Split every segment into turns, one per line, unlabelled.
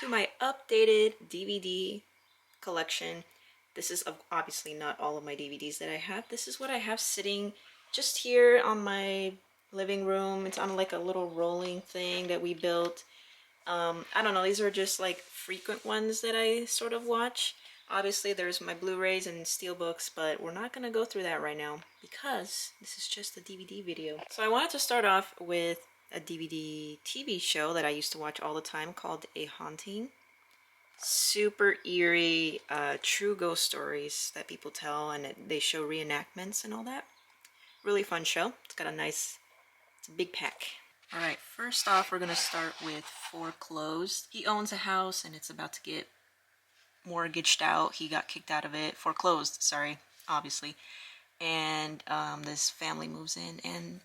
to my updated DVD collection. This is obviously not all of my DVDs that I have. This is what I have sitting just here on my living room. It's on like a little rolling thing that we built. I don't know, these are just like frequent ones that I sort of watch. Obviously there's my Blu-rays and steelbooks, but we're not gonna go through that right now because this is just a DVD video. So I wanted to start off with a DVD TV show that I used to watch all the time called A Haunting. Super eerie, true ghost stories that people tell, and they show reenactments and all that. Really fun show. It's got it's a big pack. Alright, first off we're gonna start with Foreclosed. He owns a house and it's about to get mortgaged out. He got kicked out of it. Foreclosed, sorry, obviously. And this family moves in and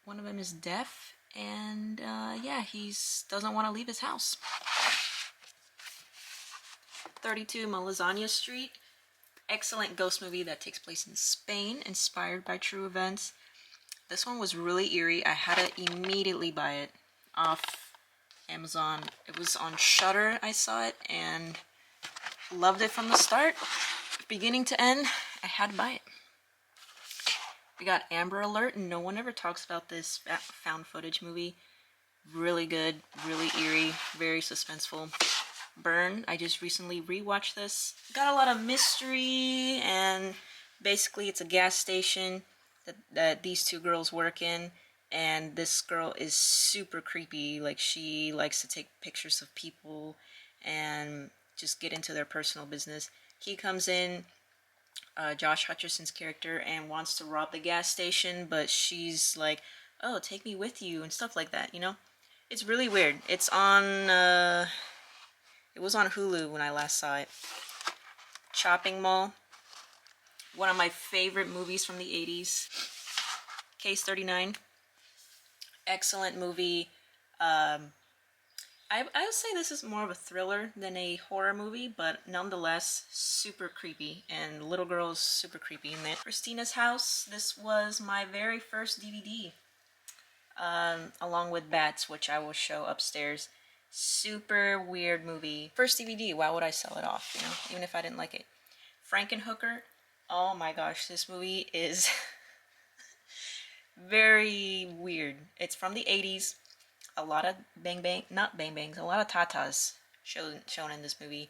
one of them is deaf and yeah, he doesn't want to leave his house. 32 Malazania Street. Excellent ghost movie that takes place in Spain, inspired by true events. This one was really eerie. I had to immediately buy it off Amazon. It was on Shudder, I saw it, and loved it from the start. Beginning to end, I had to buy it. We got Amber Alert, and no one ever talks about this found footage movie. Really good, really eerie, very suspenseful. Burn, I just recently rewatched this. Got a lot of mystery, and basically it's a gas station that these two girls work in, and this girl is super creepy. Like, she likes to take pictures of people and just get into their personal business. He comes in, Josh Hutcherson's character, and wants to rob the gas station, but she's like, oh, take me with you and stuff like that, you know? It's really weird. It's on, it was on Hulu when I last saw it. Chopping Mall. One of my favorite movies from the 80s. Case 39. Excellent movie. I would say this is more of a thriller than a horror movie, but nonetheless super creepy, and the little girl is super creepy in it. Christina's House. This was my very first DVD, along with Bats, which I will show upstairs. Super weird movie. First DVD, why would I sell it off, you know, even if I didn't like it? Frankenhooker. Oh my gosh, this movie is very weird. It's from the 80s. A lot of not bang bangs, a lot of tatas shown in this movie.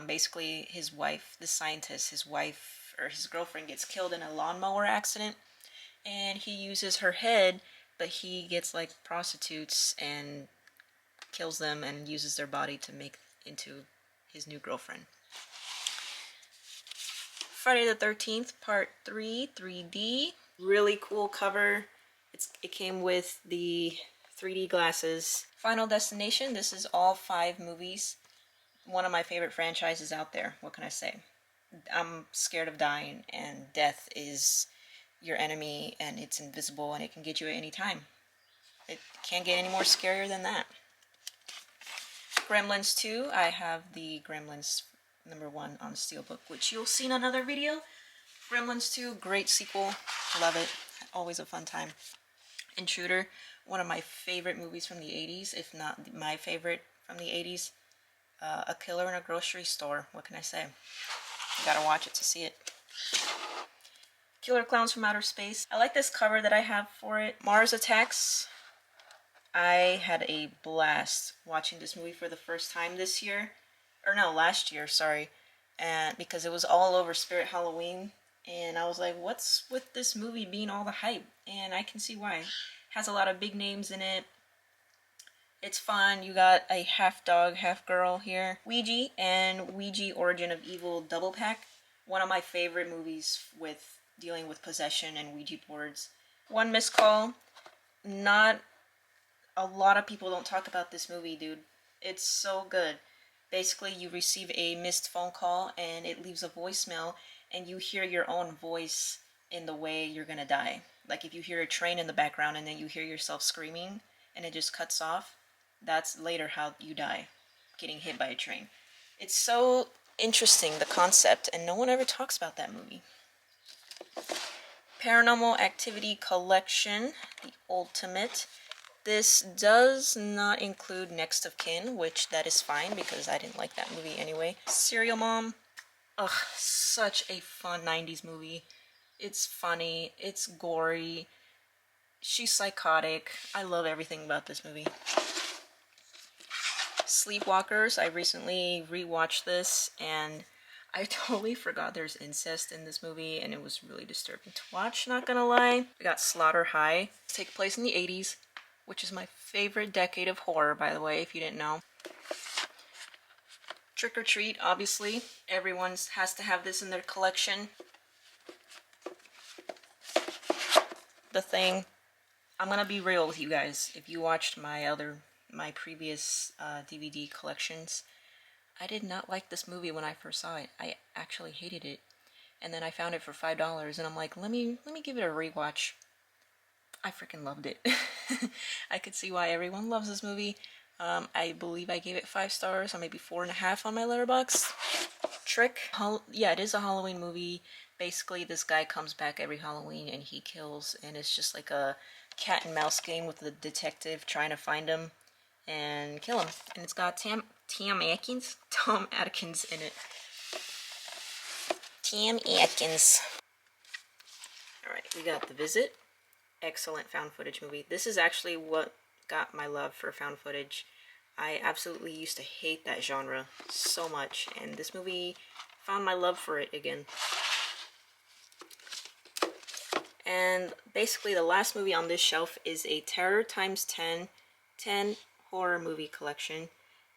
Basically his wife, the scientist, his wife or his girlfriend gets killed in a lawnmower accident, and he uses her head, but he gets like prostitutes and kills them and uses their body to make into his new girlfriend. Friday the 13th Part 3, 3D. Really cool cover. It came with the 3D glasses. Final Destination. This is all 5 movies. One of my favorite franchises out there. What can I say? I'm scared of dying, and death is your enemy, and it's invisible, and it can get you at any time. It can't get any more scarier than that. Gremlins 2. I have the Gremlins #1 on Steelbook, which you'll see in another video. Gremlins 2, great sequel. Love it. Always a fun time. Intruder, one of my favorite movies from the 80s, if not my favorite from the 80s. A killer in a grocery store. What can I say? You gotta watch it to see it. Killer Clowns from Outer Space. I like this cover that I have for it. Mars Attacks. I had a blast watching this movie for the first time this year. Or no, last year, sorry. And because it was all over Spirit Halloween. And I was like, what's with this movie being all the hype? And I can see why. It has a lot of big names in it. It's fun. You got a half dog, half girl here. Ouija and Ouija Origin of Evil double pack. One of my favorite movies with dealing with possession and Ouija boards. One Missed Call. Not a lot of people don't talk about this movie, dude. It's so good. Basically, you receive a missed phone call and it leaves a voicemail, and you hear your own voice in the way you're gonna die. Like if you hear a train in the background and then you hear yourself screaming and it just cuts off, that's later how you die, getting hit by a train. It's so interesting, the concept, and no one ever talks about that movie. Paranormal Activity Collection, the ultimate. This does not include Next of Kin, which that is fine because I didn't like that movie anyway. Serial Mom. Ugh, such a fun 90s movie. It's funny, it's gory, she's psychotic. I love everything about this movie. Sleepwalkers, I recently rewatched this and I totally forgot there's incest in this movie and it was really disturbing to watch, not gonna lie. We got Slaughter High. Take place in the 80s, which is my favorite decade of horror, by the way, if you didn't know. Trick or Treat, obviously. Everyone has to have this in their collection. The Thing. I'm gonna be real with you guys. If you watched my previous DVD collections, I did not like this movie when I first saw it. I actually hated it. And then I found it for $5 and I'm like, let me give it a rewatch. I freaking loved it. I could see why everyone loves this movie. I believe I gave it 5 stars or maybe 4.5 on my Letterboxd. Trick. Yeah, it is a Halloween movie. Basically, this guy comes back every Halloween and he kills, and it's just like a cat and mouse game with the detective trying to find him and kill him. And it's got Tom Atkins in it. Tom Atkins. Alright, we got The Visit. Excellent found footage movie. This is actually what got my love for found footage. I absolutely used to hate that genre so much, and this movie found my love for it again. And basically the last movie on this shelf is a Terror times 10 horror movie collection.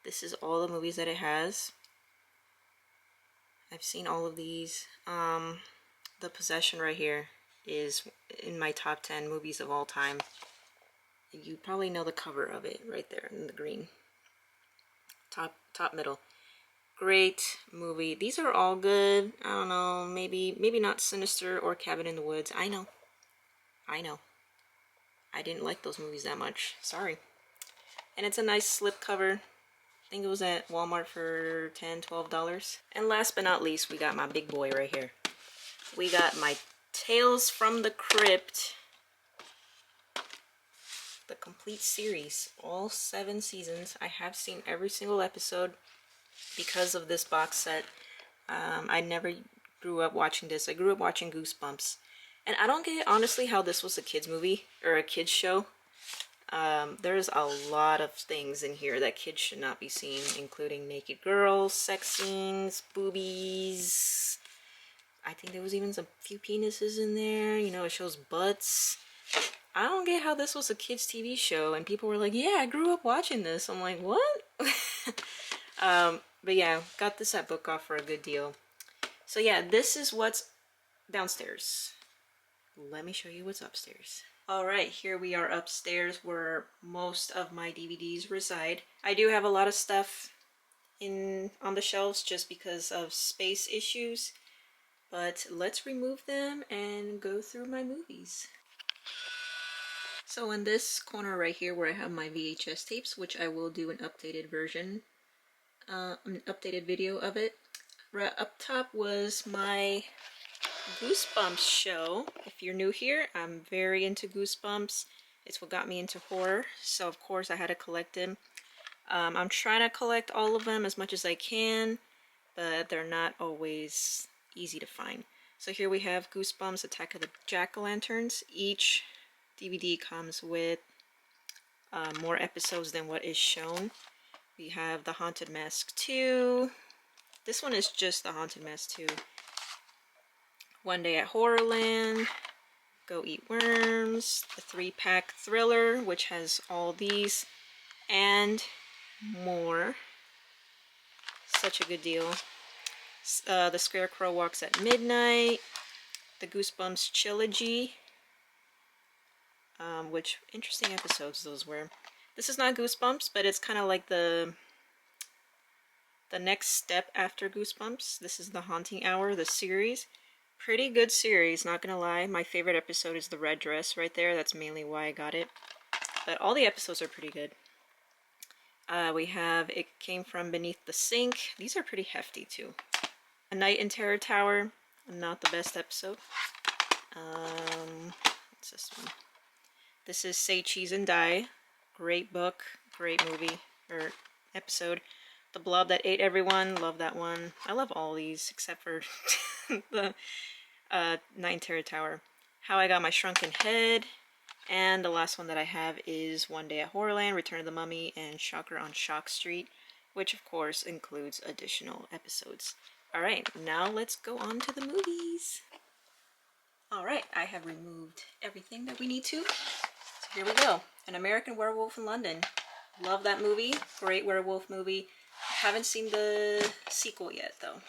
This is all the movies that it has. I've seen all of these. The Possession right here is in my top 10 movies of all time. You probably know the cover of it right there in the green. Top middle. Great movie. These are all good. I don't know, maybe not Sinister or Cabin in the Woods. I know. I didn't like those movies that much. Sorry. And it's a nice slip cover. I think it was at Walmart for $10, $12. And last but not least, we got my big boy right here. We got my Tales from the Crypt. The complete series. All 7 seasons. I have seen every single episode because of this box set. I never grew up watching this. I grew up watching Goosebumps. And I don't get, honestly, how this was a kid's movie or a kid's show. There's a lot of things in here that kids should not be seeing, including naked girls, sex scenes, boobies. I think there was even some few penises in there. You know, it shows butts. I don't get how this was a kids' TV show, and people were like, yeah, I grew up watching this. I'm like, what? But yeah, got this at Book Off for a good deal. So yeah, this is what's downstairs. Let me show you what's upstairs. Alright, here we are upstairs where most of my DVDs reside. I do have a lot of stuff on the shelves just because of space issues, but let's remove them and go through my movies. So in this corner right here where I have my VHS tapes, which I will do an updated version, an updated video of it. Right up top was my Goosebumps show. If you're new here, I'm very into Goosebumps. It's what got me into horror, so of course I had to collect them. I'm trying to collect all of them as much as I can, but they're not always easy to find. So here we have Goosebumps Attack of the Jack-o'-lanterns. Each DVD comes with more episodes than what is shown. We have The Haunted Mask 2. This one is just The Haunted Mask 2. One Day at Horrorland. Go Eat Worms. The 3-pack Thriller, which has all these and more. Such a good deal. The Scarecrow Walks at Midnight. The Goosebumps Trilogy. Which interesting episodes those were. This is not Goosebumps, but it's kind of like the next step after Goosebumps. This is The Haunting Hour, the series. Pretty good series, not gonna lie. My favorite episode is the red dress right there. That's mainly why I got it. But all the episodes are pretty good. We have It Came From Beneath the Sink. These are pretty hefty too. A Night in Terror Tower. Not the best episode. What's this one? This is Say Cheese and Die. great book, great movie, or episode. The Blob That Ate Everyone, love that one. I love all these except for the Nine Terror Tower. How I Got My Shrunken Head, and the last one that I have is One Day at Horrorland, Return of the Mummy, and Shocker on Shock Street, which of course includes additional episodes. Alright, now let's go on to the movies. Alright, I have removed everything that we need to. So here we go. An American Werewolf in London. Love that movie. Great werewolf movie. Haven't seen the sequel yet though.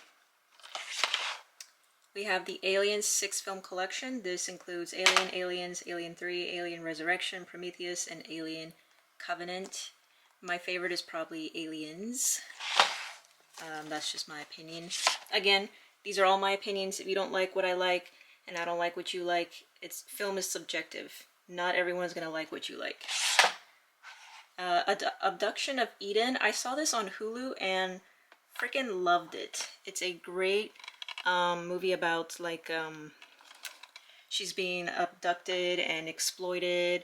We have the Aliens 6-film collection. This includes Alien, Aliens, Alien 3, Alien Resurrection, Prometheus, and Alien Covenant. My favorite is probably Aliens. That's just my opinion. Again, these are all my opinions. If you don't like what I like, and I don't like what you like, film is subjective. Not everyone's gonna like what you like. Abduction of Eden. I saw this on Hulu and freaking loved it. It's a great movie about like she's being abducted and exploited,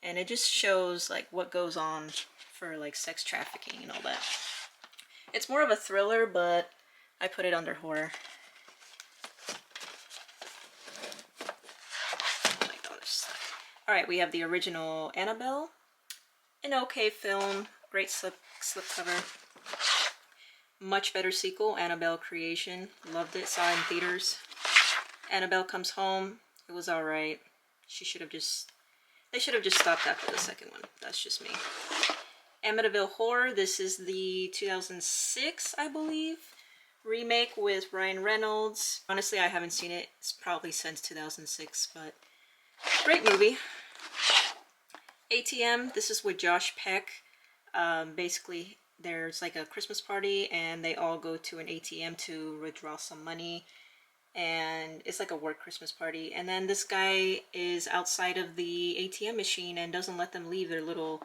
and it just shows like what goes on for like sex trafficking and all that. It's more of a thriller, but I put it under horror. Alright, we have the original Annabelle. An okay film, great slipcover. Much better sequel, Annabelle Creation. Loved it, saw it in theaters. Annabelle Comes Home, it was alright. They should have just stopped after the second one. That's just me. Amityville Horror, this is the 2006, I believe, remake with Ryan Reynolds. Honestly, I haven't seen it. It's probably since 2006, but great movie. ATM, this is with Josh Peck. Basically, there's like a Christmas party and they all go to an ATM to withdraw some money. And it's like a work Christmas party. And then this guy is outside of the ATM machine and doesn't let them leave their little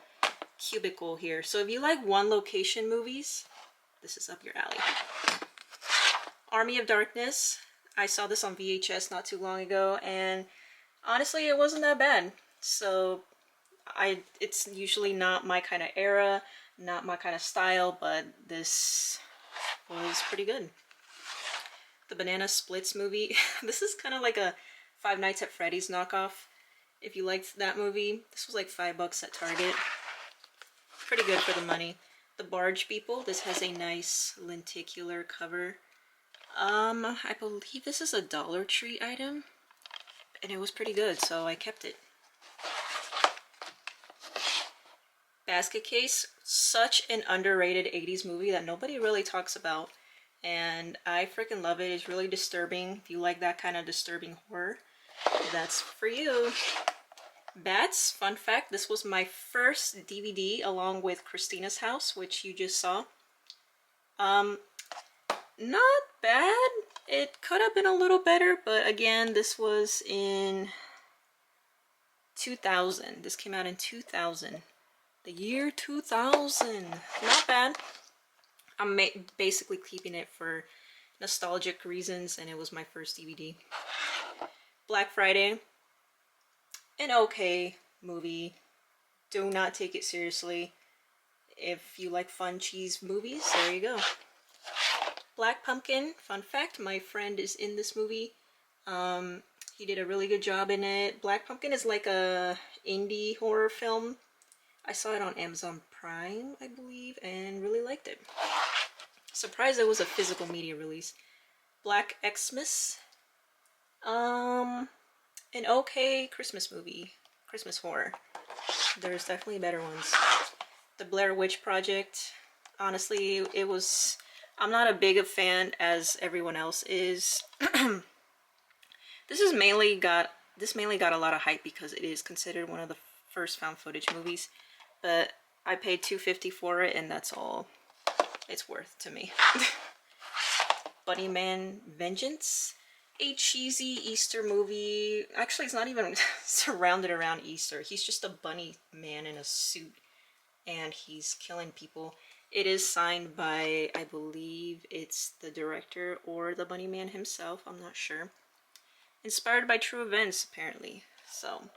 cubicle here. So if you like one location movies, this is up your alley. Army of Darkness. I saw this on VHS not too long ago, and honestly it wasn't that bad. So it's usually not my kind of era, not my kind of style, but this was pretty good. The Banana Splits movie. This is kind of like a Five Nights at Freddy's knockoff. If you liked that movie, this was like $5 at Target. Pretty good for the money. The Barge People. This has a nice lenticular cover. I believe this is a Dollar Tree item, and it was pretty good, so I kept it. Basket Case. Such an underrated 80s movie that nobody really talks about, and I freaking love it. It's really disturbing. If you like that kind of disturbing horror, that's for you. Bats, fun fact, this was my first DVD along with Christina's House, which you just saw. Not bad. It could have been a little better, but again, this was in 2000. This came out in 2000. The year 2000. Not bad. I'm basically keeping it for nostalgic reasons, and it was my first DVD. Black Friday. An okay movie. Do not take it seriously. If you like fun cheese movies, there you go. Black Pumpkin. Fun fact, my friend is in this movie. He did a really good job in it. Black Pumpkin is like a indie horror film. I saw it on Amazon Prime, I believe, and really liked it. Surprised it was a physical media release. Black Xmas. An okay Christmas movie. Christmas horror. There's definitely better ones. The Blair Witch Project. Honestly, it was... I'm not a big a fan as everyone else is. This mainly got a lot of hype because it is considered one of the first found footage movies. But I paid $2.50 for it, and that's all it's worth to me. Bunnyman Vengeance. A cheesy Easter movie. Actually, it's not even surrounded around Easter. He's just a bunny man in a suit, and he's killing people. It is signed by, I believe it's the director or the bunny man himself. I'm not sure. Inspired by true events, apparently. So,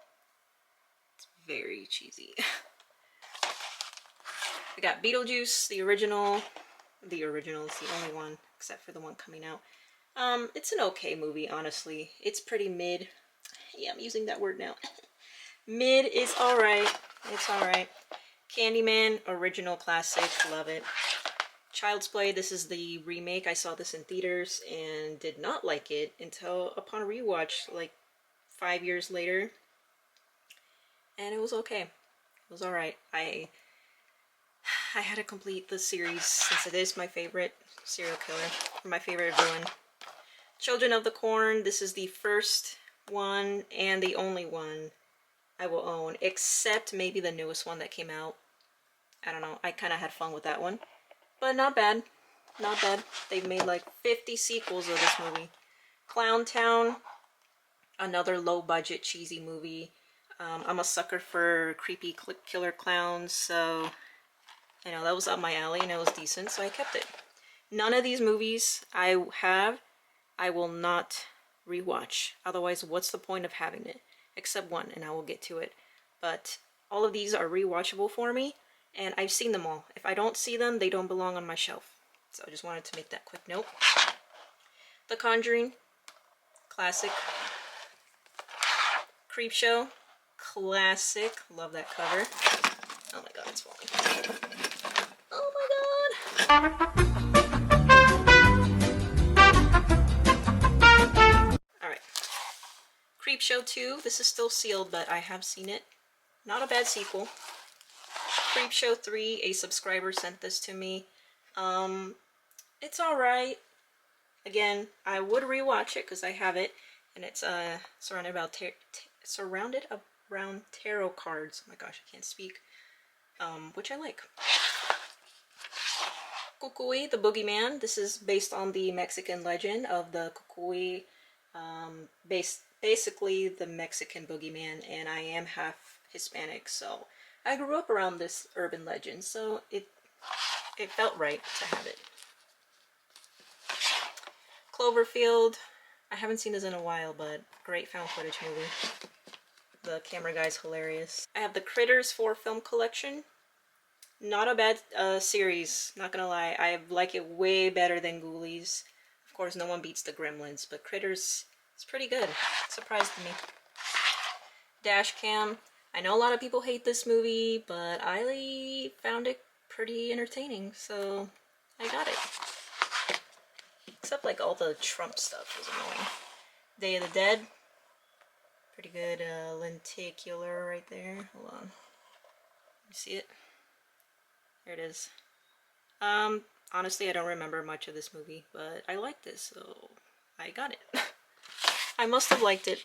it's very cheesy. We got Beetlejuice, the original. The original is the only one, except for the one coming out. It's an okay movie, honestly. It's pretty mid. Yeah, I'm using that word now. Mid is alright. It's alright. Candyman, original classic, love it. Child's Play, this is the remake. I saw this in theaters and did not like it until upon rewatch, like 5 years later. And it was okay. It was alright. I had to complete the series since it is my favorite serial killer, my favorite villain. Children of the Corn, this is the first one and the only one I will own, except maybe the newest one that came out. I don't know, I kind of had fun with that one. But not bad. Not bad. They've made like 50 sequels of this movie. Clown Town, another low-budget, cheesy movie. I'm a sucker for creepy killer clowns, so you know, that was up my alley and it was decent, so I kept it. None of these movies I will not rewatch. Otherwise, what's the point of having it? Except one, and I will get to it. But all of these are rewatchable for me, and I've seen them all. If I don't see them, they don't belong on my shelf. So I just wanted to make that quick note. The Conjuring, classic. Creepshow, classic. Love that cover. Oh my god, it's falling. Oh my god. Alright. Creepshow 2. This is still sealed, but I have seen it. Not a bad sequel. Creepshow 3. A subscriber sent this to me. It's alright. Again, I would rewatch it because I have it. And it's surrounded around tarot cards. Oh my gosh, I can't speak. Which I like. Kukui, the Boogeyman. This is based on the Mexican legend of the Kukui. Basically the Mexican boogeyman, and I am half Hispanic, so I grew up around this urban legend, so it felt right to have it. Cloverfield. I haven't seen this in a while, but great found footage movie. The camera guy's hilarious. I have the Critters 4 film collection. Not a bad series, not gonna lie. I like it way better than Ghoulies. Of course, no one beats the Gremlins, but Critters is pretty good. Surprised me. Dashcam. I know a lot of people hate this movie, but I found it pretty entertaining, so I got it. Except like all the Trump stuff was annoying. Day of the Dead. Pretty good lenticular right there. Hold on. You see it? There it is. Honestly, I don't remember much of this movie, but I liked it, so I got it. I must have liked it.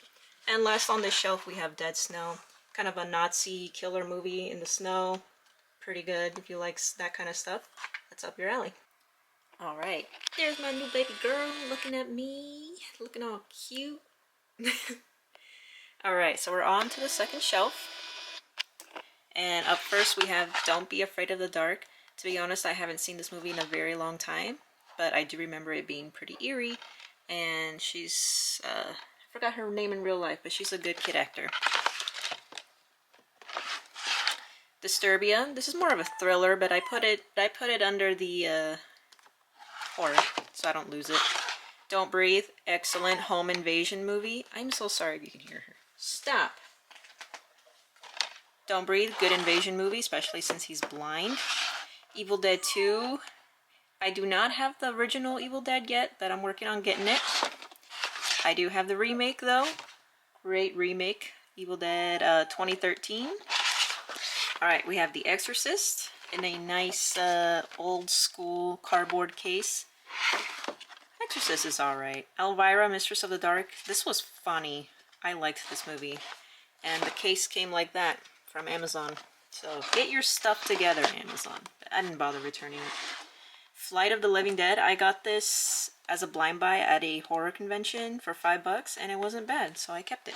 And last on this shelf, we have Dead Snow. Kind of a Nazi killer movie in the snow. Pretty good if you like that kind of stuff. That's up your alley. Alright, there's my new baby girl looking at me. Looking all cute. Alright, so we're on to the second shelf. And up first we have Don't Be Afraid of the Dark. To be honest, I haven't seen this movie in a very long time, but I do remember it being pretty eerie. And she's, I forgot her name in real life, but she's a good kid actor. Disturbia. This is more of a thriller, but I put it under the horror, so I don't lose it. Don't Breathe. Excellent home invasion movie. I'm so sorry if you can hear her. Stop. Don't Breathe. Good invasion movie, especially since he's blind. Evil Dead 2. I do not have the original Evil Dead yet, but I'm working on getting it. I do have the remake though. Great remake. Evil Dead 2013. Alright, we have The Exorcist in a nice old school cardboard case. Exorcist is alright. Elvira, Mistress of the Dark. This was funny. I liked this movie. And the case came like that from Amazon. So get your stuff together, Amazon. I didn't bother returning it. Flight of the Living Dead. I got this as a blind buy at a horror convention for $5 and it wasn't bad, so I kept it.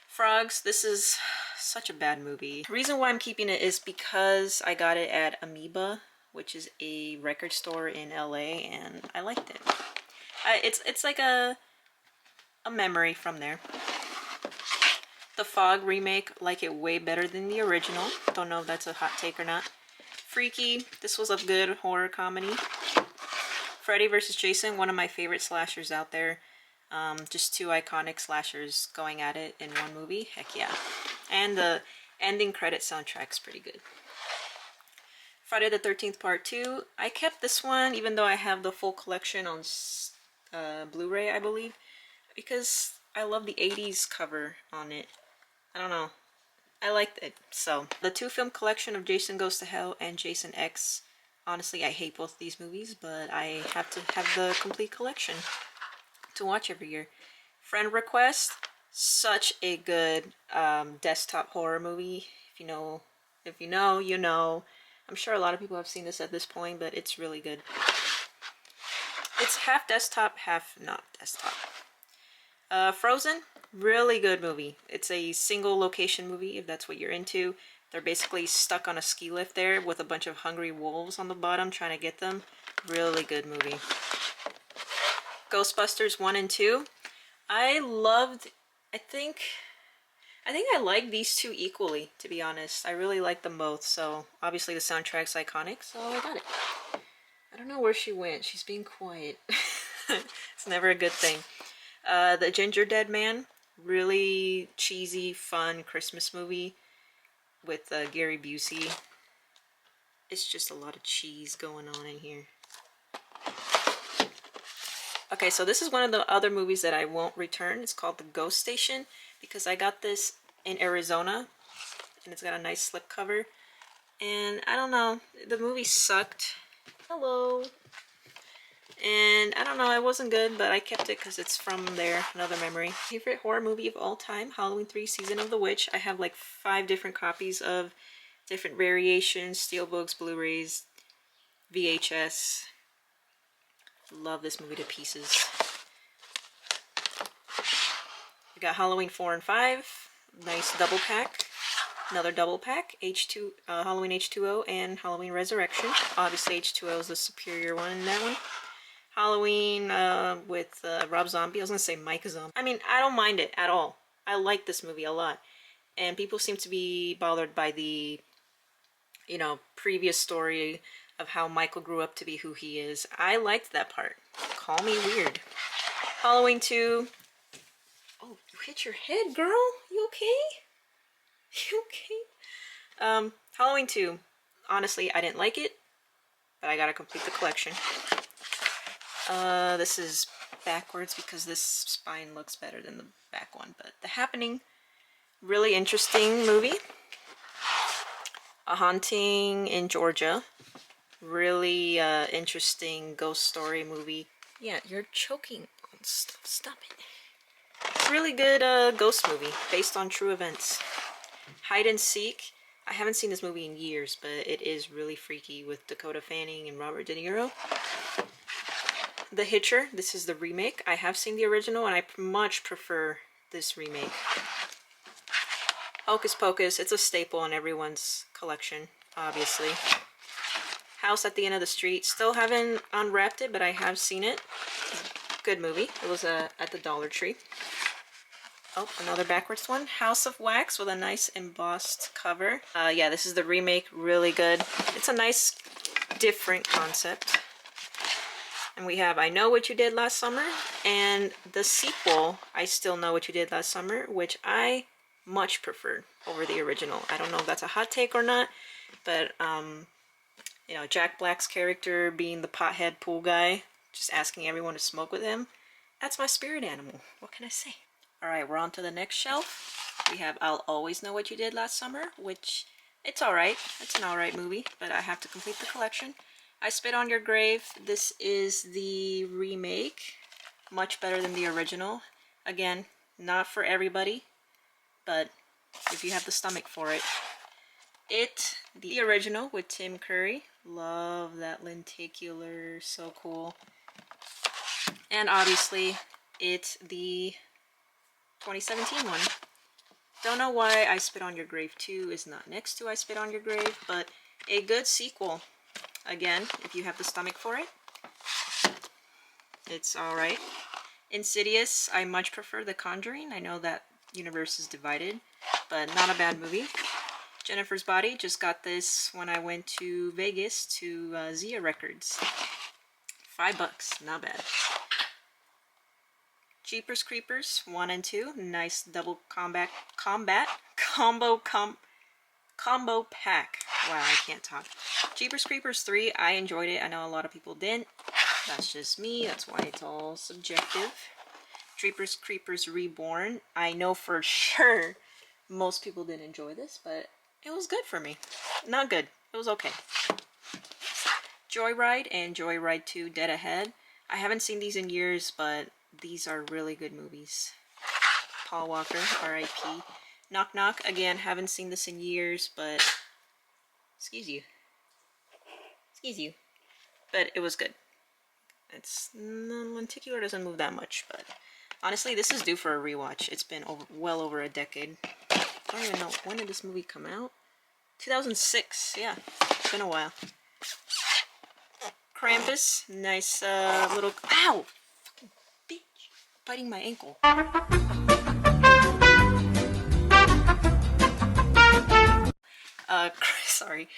Frogs. This is such a bad movie. The reason why I'm keeping it is because I got it at Amoeba, which is a record store in LA, and I liked it. It's like a memory from there. The Fog remake, like it way better than the original. Don't know if that's a hot take or not. Freaky. This was a good horror comedy. Freddy vs. Jason, one of my favorite slashers out there. Just two iconic slashers going at it in one movie. Heck yeah. And the ending credit soundtrack's pretty good. Friday the 13th Part 2. I kept this one even though I have the full collection on Blu-ray, I believe, because I love the 80s cover on it. I don't know. I liked it. So, the two film collection of Jason Goes to Hell and Jason X. Honestly, I hate both of these movies, but I have to have the complete collection to watch every year. Friend Request. Such a good desktop horror movie. If you know, you know. I'm sure a lot of people have seen this at this point, but it's really good. It's half desktop, half not desktop. Frozen, really good movie. It's a single location movie, if that's what you're into. They're basically stuck on a ski lift there with a bunch of hungry wolves on the bottom trying to get them. Really good movie. Ghostbusters 1 and 2. I think I like these two equally, to be honest. I really like them both, so obviously the soundtrack's iconic, so I got it. I don't know where she went. She's being quiet. It's never a good thing. The Ginger Dead Man, really cheesy, fun Christmas movie with Gary Busey. It's just a lot of cheese going on in here. Okay, so this is one of the other movies that I won't return. It's called The Ghost Station because I got this in Arizona and it's got a nice slipcover. And I don't know, the movie sucked. Hello. And I don't know, it wasn't good, but I kept it because it's from there. Another memory. Favorite horror movie of all time, Halloween 3 Season of the Witch. I have like 5 different copies of different variations, steelbooks, Blu-rays, VHS. Love this movie to pieces. We got Halloween 4 and 5. Nice double pack. Another double pack. Halloween H2O and Halloween Resurrection. Obviously H2O is the superior one in that one. Halloween with Rob Zombie. I was going to say Mike Zombie. I mean, I don't mind it at all. I like this movie a lot. And people seem to be bothered by the, previous story of how Michael grew up to be who he is. I liked that part. Call me weird. Halloween 2. Oh, you hit your head, girl? You okay? You okay? Halloween 2. Honestly, I didn't like it, but I gotta complete the collection. This is backwards because this spine looks better than the back one, but The Happening. Really interesting movie. A Haunting in Georgia. Really interesting ghost story movie. Yeah, you're choking on stuff. Stop it. It's a really good ghost movie based on true events. Hide and Seek. I haven't seen this movie in years, but it is really freaky with Dakota Fanning and Robert De Niro. The Hitcher. This is the remake. I have seen the original and I much prefer this remake. Hocus Pocus. It's a staple in everyone's collection, obviously. House at the End of the Street. Still haven't unwrapped it, but I have seen it. Good movie. It was at the Dollar Tree. Oh, another backwards one. House of Wax with a nice embossed cover. Yeah, this is the remake. Really good. It's a nice, different concept. And we have I Know What You Did Last Summer. And the sequel, I Still Know What You Did Last Summer, which I much preferred over the original. I don't know if that's a hot take or not, but Jack Black's character being the pothead pool guy, just asking everyone to smoke with him, that's my spirit animal. What can I say? Alright, we're on to the next shelf. We have I'll Always Know What You Did Last Summer, which, it's alright. It's an alright movie, but I have to complete the collection. I Spit on Your Grave. This is the remake. Much better than the original. Again, not for everybody, but if you have the stomach for it. It, the original with Tim Curry. Love that lenticular, so cool. And obviously, It, the 2017 one. Don't know why I Spit on Your Grave 2 is not next to I Spit on Your Grave, but a good sequel. Again, if you have the stomach for it. It's alright. Insidious, I much prefer The Conjuring. I know that universe is divided, but not a bad movie. Jennifer's Body, just got this when I went to Vegas to Zia Records. $5, not bad. Jeepers Creepers 1 and 2, nice double combo pack. Wow, I can't talk. Jeepers Creepers 3, I enjoyed it. I know a lot of people didn't. That's just me. That's why it's all subjective. Jeepers Creepers Reborn. I know for sure most people didn't enjoy this, but it was good for me. Not good. It was okay. Joyride and Joyride 2 Dead Ahead. I haven't seen these in years, but these are really good movies. Paul Walker, R.I.P. Knock Knock. Again, haven't seen this in years, but excuse you. But it was good. It's lenticular doesn't move that much, but honestly, this is due for a rewatch. It's been well over a decade. I don't even know, when did this movie come out? 2006. Yeah, it's been a while. Krampus, nice little. Ow! Fucking bitch, biting my ankle. Sorry.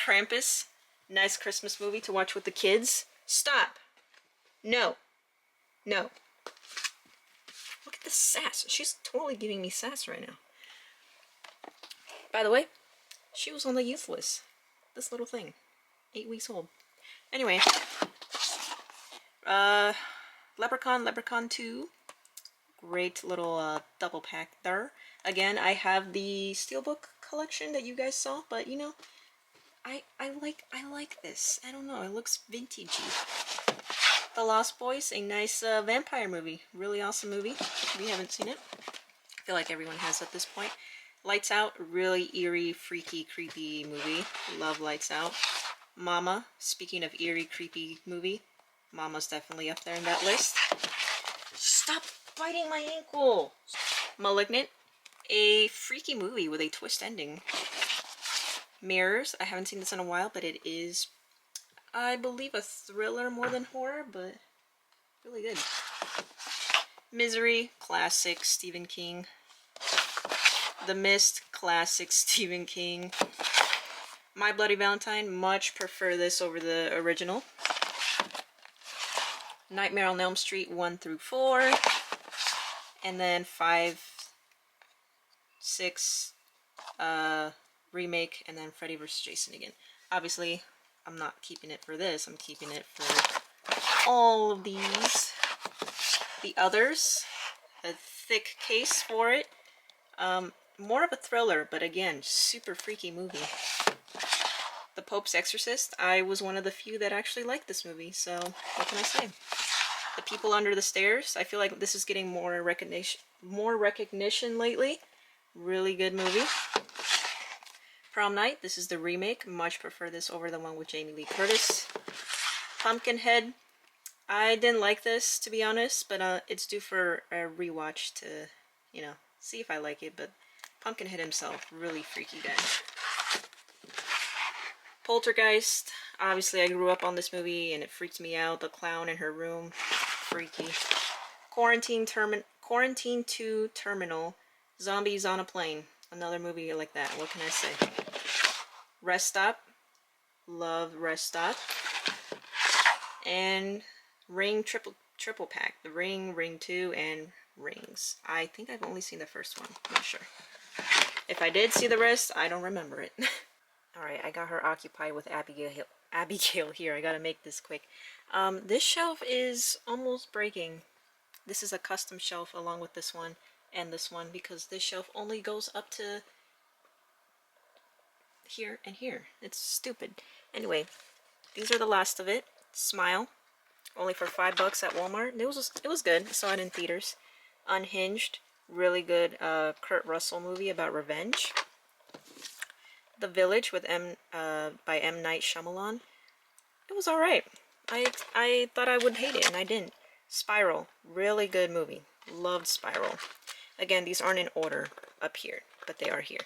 Krampus, nice Christmas movie to watch with the kids. Stop. No. No. Look at the sass. She's totally giving me sass right now. By the way, she was on the youth list. This little thing. 8 weeks old. Anyway. Leprechaun 2. Great little double pack there. Again, I have the Steelbook collection that you guys saw, but you know, I like this. I don't know, it looks vintagey. The Lost Boys, a nice vampire movie. Really awesome movie. If you haven't seen it, I feel like everyone has at this point. Lights Out, really eerie, freaky, creepy movie. Love Lights Out. Mama, speaking of eerie, creepy movie, Mama's definitely up there in that list. Stop biting my ankle! Malignant, a freaky movie with a twist ending. Mirrors, I haven't seen this in a while, but it is, I believe, a thriller more than horror, but really good. Misery, classic Stephen King. The Mist, classic Stephen King. My Bloody Valentine, much prefer this over the original. Nightmare on Elm Street 1 through 4. And then 5, 6, remake, and then Freddy vs. Jason again. Obviously, I'm not keeping it for this. I'm keeping it for all of these. The Others, a thick case for it. More of a thriller, but again, super freaky movie. The Pope's Exorcist, I was one of the few that actually liked this movie, so what can I say? The People Under the Stairs, I feel like this is getting more recognition lately. Really good movie. Prom Night, this is the remake. Much prefer this over the one with Jamie Lee Curtis. Pumpkinhead, I didn't like this, to be honest, but it's due for a rewatch to, you know, see if I like it, but Pumpkinhead himself, really freaky guy. Poltergeist, obviously I grew up on this movie and it freaked me out. The clown in her room, freaky. Quarantine 2 Terminal, Zombies on a Plane, another movie like that. What can I say? Rest Stop, love Rest Stop. And Ring triple pack, The Ring, Ring 2, and Rings. I think I've only seen the first one, I'm not sure. If I did see the rest, I don't remember it. Alright, I got her occupied with Abigail here. I gotta make this quick. This shelf is almost breaking. This is a custom shelf along with this one and this one, because this shelf only goes up to here and here. It's stupid. Anyway, these are the last of it. Smile, only for $5 at Walmart. It was good. I saw it in theaters. Unhinged, really good Kurt Russell movie about revenge. The Village with by M. Night Shyamalan. It was alright. I thought I would hate it, and I didn't. Spiral, really good movie. Loved Spiral. Again, these aren't in order up here, but they are here.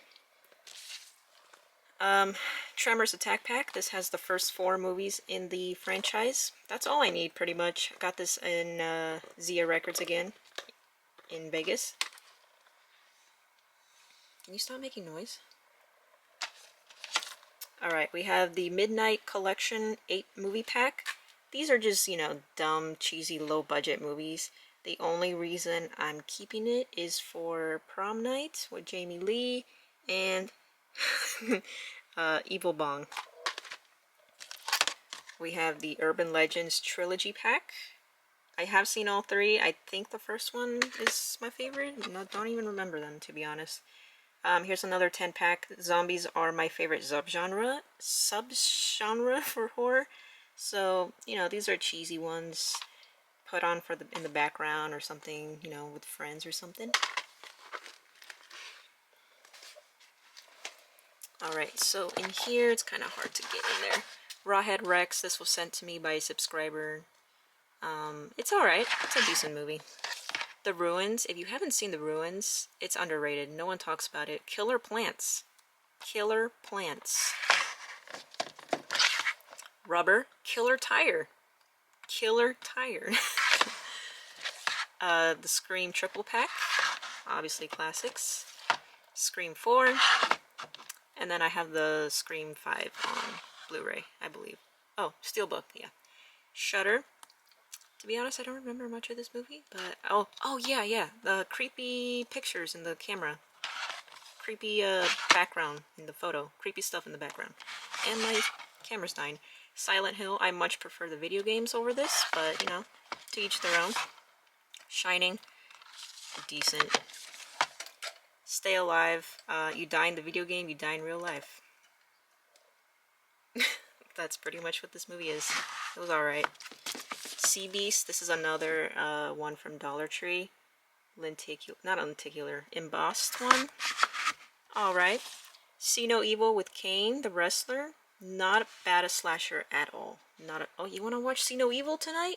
Tremors Attack Pack. This has the first 4 movies in the franchise. That's all I need, pretty much. Got this in Zia Records again, in Vegas. Can you stop making noise? Alright, we have the Midnight Collection 8 movie pack. These are just, you know, dumb, cheesy, low-budget movies. The only reason I'm keeping it is for Prom Night with Jamie Lee and Evil Bong. We have the Urban Legends Trilogy pack. I have seen all three. I think the first one is my favorite. No, don't even remember them, to be honest. Here's another 10-pack. Zombies are my favorite subgenre for horror. So, you know, these are cheesy ones put on for in the background or something, you know, with friends or something. Alright, so in here, it's kind of hard to get in there. Rawhead Rex, this was sent to me by a subscriber. It's alright. It's a decent movie. The Ruins, if you haven't seen The Ruins, it's underrated. No one talks about it. Killer Plants. Killer Plants. Rubber. Killer Tire. Killer Tire. The Scream Triple Pack. Obviously classics. Scream 4. And then I have the Scream 5 on Blu-ray, I believe. Oh, Steelbook, yeah. Shudder. To be honest, I don't remember much of this movie, but oh yeah, the creepy pictures in the camera, creepy background in the photo, creepy stuff in the background, and my camera's dying. Silent Hill, I much prefer the video games over this, but you know, to each their own. Shining, decent. Stay Alive, you die in the video game, you die in real life. That's pretty much what this movie is. It was alright. Sea Beast, this is another one from Dollar Tree. Embossed one. Alright. See No Evil with Kane, the wrestler. Not bad a slasher at all. Oh, you want to watch See No Evil tonight?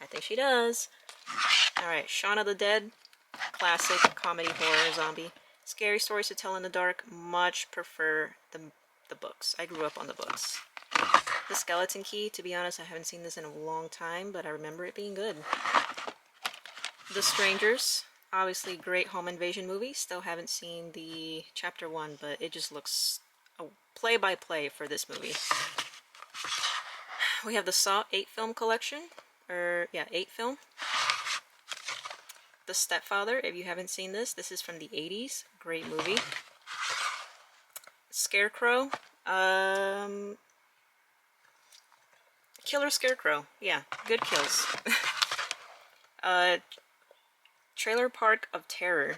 I think she does. Alright, Shaun of the Dead. Classic comedy horror zombie. Scary Stories to Tell in the Dark. Much prefer the books. I grew up on the books. The Skeleton Key, to be honest, I haven't seen this in a long time, but I remember it being good. The Strangers, obviously great home invasion movie. Still haven't seen the chapter 1, but it just looks a play-by-play for this movie. We have the Saw 8 film collection, 8 film. The Stepfather, if you haven't seen this is from the 80s. Great movie. Scarecrow, Killer Scarecrow. Yeah, good kills. Trailer Park of Terror.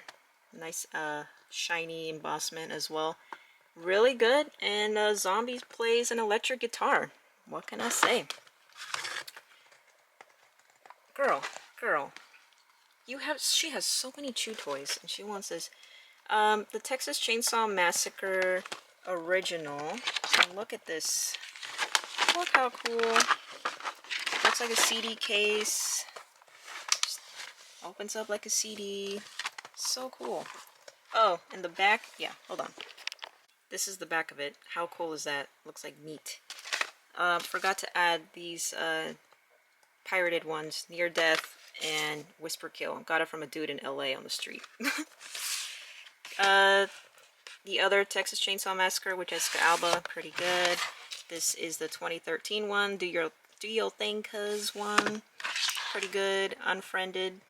Nice, shiny embossment as well. Really good. And Zombies plays an electric guitar. What can I say? Girl. She has so many chew toys, and she wants this. The Texas Chainsaw Massacre original. Look at this. Look how cool. Looks like a CD case. Just opens up like a CD. So cool. Oh, and the back. Yeah, hold on. This is the back of it. How cool is that? Looks like meat. Forgot to add these pirated ones. Near Death and Whisper Kill. Got it from a dude in LA on the street. The other Texas Chainsaw Massacre with Jessica Alba. Pretty good. This is the 2013 one. Do your thing, cuz one. Pretty good. Unfriended.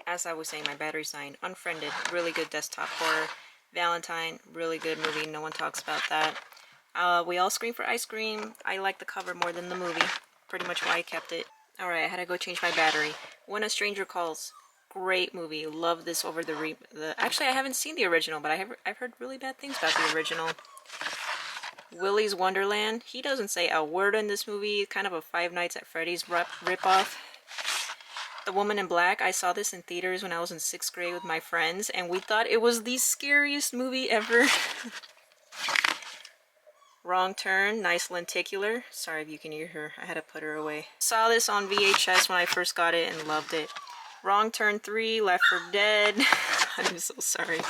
As I was saying, my battery's dying. Unfriended. Really good desktop horror. Valentine. Really good movie. No one talks about that. We All Scream for Ice Cream. I like the cover more than the movie. Pretty much why I kept it. Alright, I had to go change my battery. When a Stranger Calls. Great movie. Love this over the actually, I haven't seen the original, but I've heard really bad things about the original. Willy's Wonderland. He doesn't say a word in this movie. Kind of a Five Nights at Freddy's ripoff. The Woman in Black. I saw this in theaters when I was in 6th grade with my friends, and we thought it was the scariest movie ever. Wrong Turn. Nice lenticular. Sorry if you can hear her. I had to put her away. Saw this on VHS when I first got it and loved it. Wrong Turn 3, Left 4 Dead. I'm so sorry.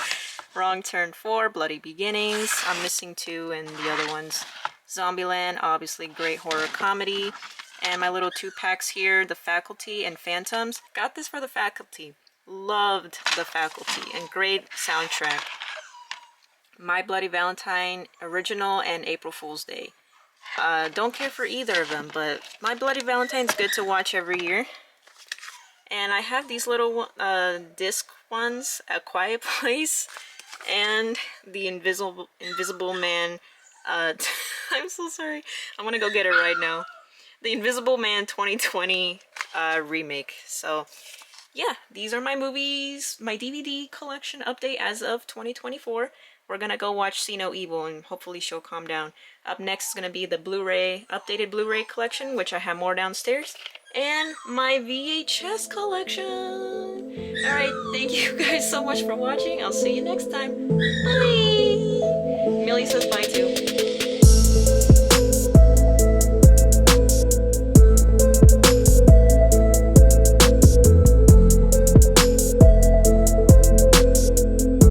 Wrong Turn 4, Bloody Beginnings. I'm missing 2 and the other ones. Zombieland, obviously great horror comedy. And my little 2-packs here, The Faculty and Phantoms. Got this for The Faculty. Loved The Faculty and great soundtrack. My Bloody Valentine original and April Fool's Day. Don't care for either of them, but My Bloody Valentine's good to watch every year. And I have these little disc ones, A Quiet Place, and the Invisible Man. I'm so sorry. I'm gonna go get it right now. The Invisible Man 2020 remake. So yeah, these are my movies, my DVD collection update as of 2024. We're gonna go watch See No Evil and hopefully she'll calm down. Up next is gonna be the Blu-ray, updated Blu-ray collection, which I have more downstairs, and my VHS collection. Alright, thank you guys so much for watching. I'll see you next time. Bye! Millie says bye too.